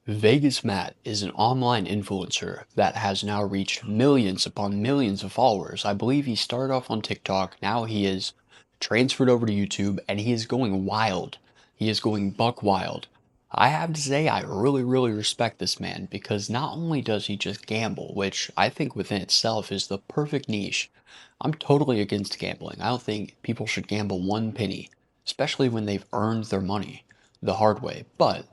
Vegas Matt is an online influencer that has now reached millions upon millions of followers. I believe he started off on TikTok. Now he is transferred over to YouTube and he is going wild. He is going buck wild. I have to say, I really respect this man because not only does he just gamble, which I think within itself is the perfect niche. I'm totally against gambling. I don't think people should gamble one penny, especially when they've earned their money the hard way. But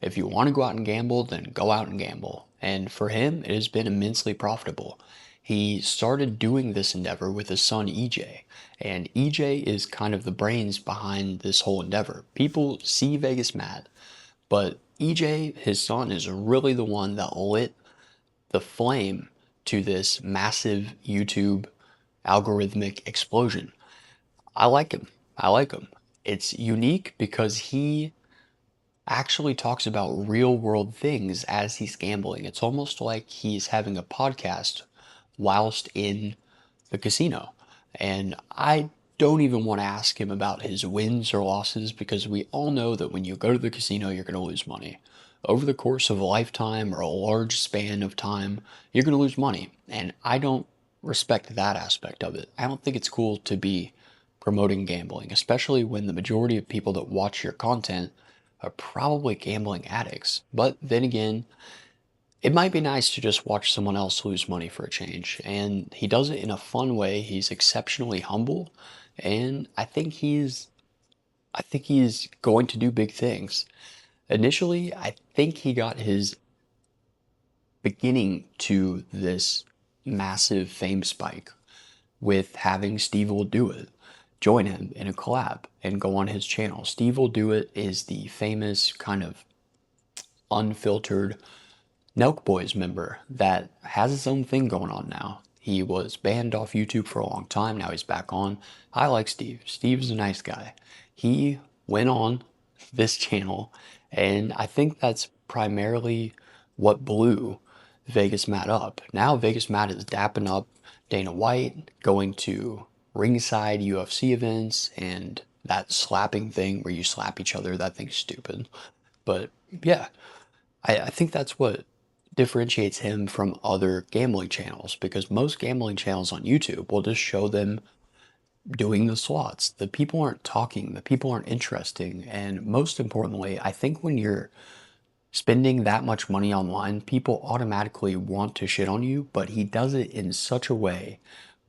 if you want to go out and gamble, then go out and gamble. And for him, it has been immensely profitable. He started doing this endeavor with his son EJ, and EJ is kind of the brains behind this whole endeavor. People see Vegas Matt, but EJ, his son, is really the one that lit the flame to this massive YouTube algorithmic explosion. I like him. I like him. It's unique because he actually talks about real world things as he's gambling. It's almost like he's having a podcast whilst in the casino. And I don't even want to ask him about his wins or losses because we all know that when you go to the casino, you're going to lose money. Over the course of a lifetime or a large span of time, you're going to lose money. And I don't respect that aspect of it. I don't think it's cool to be promoting gambling, especially when the majority of people that watch your content are probably gambling addicts. But then again, it might be nice to just watch someone else lose money for a change. And he does it in a fun way. He's exceptionally humble, and I think he's going to do big things. Initially, I think he got his beginning to this massive fame spike with having Steve Will Do It join him in a collab and go on his channel. Steve Will Do It is the famous kind of unfiltered Nelk Boys member that has his own thing going on now. He was banned off YouTube for a long time. Now he's back on. I like Steve. Steve's a nice guy. He went on this channel, and I think that's primarily what blew Vegas Matt up. Now Vegas Matt is dapping up Dana White, going to ringside UFC events, and that slapping thing where you slap each other. That thing's stupid. But yeah, I think that's what differentiates him from other gambling channels because most gambling channels on YouTube will just show them doing the slots. The people aren't talking, the people aren't interesting. And most importantly, I think when you're spending that much money online, people automatically want to shit on you, but he does it in such a way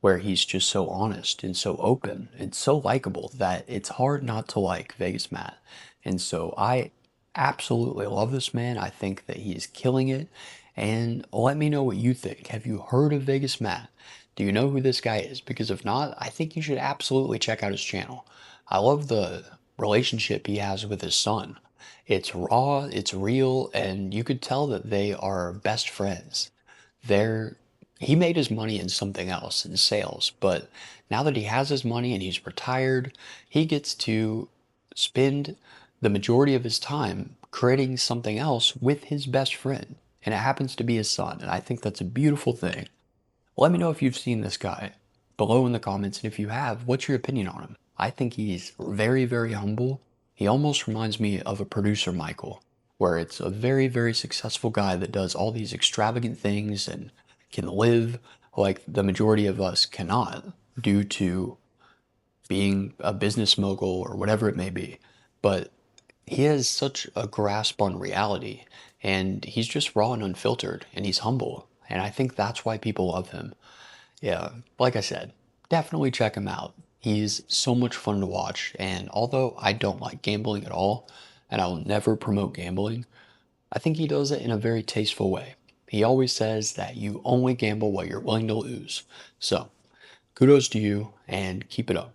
where he's just so honest and so open and so likable that it's hard not to like Vegas Matt. And so I absolutely love this man. I think that he is killing it. And let me know what you think. Have you heard of Vegas Matt? Do you know who this guy is? Because if not, I think you should absolutely check out his channel. I love the relationship he has with his son. It's raw, it's real, and you could tell that they are best friends. They're he made his money in something else, in sales, but now that he has his money and he's retired, he gets to spend the majority of his time creating something else with his best friend, and it happens to be his son, and I think that's a beautiful thing. Let me know if you've seen this guy below in the comments, and if you have, what's your opinion on him? I think he's very humble. He almost reminds me of a producer Michael, where it's a very successful guy that does all these extravagant things and can live like the majority of us cannot due to being a business mogul or whatever it may be. But he has such a grasp on reality, and he's just raw and unfiltered, and he's humble. And I think that's why people love him. Yeah, like I said, definitely check him out. He's so much fun to watch, and although I don't like gambling at all, and I will never promote gambling, I think he does it in a very tasteful way. He always says that you only gamble what you're willing to lose. So, kudos to you, and keep it up.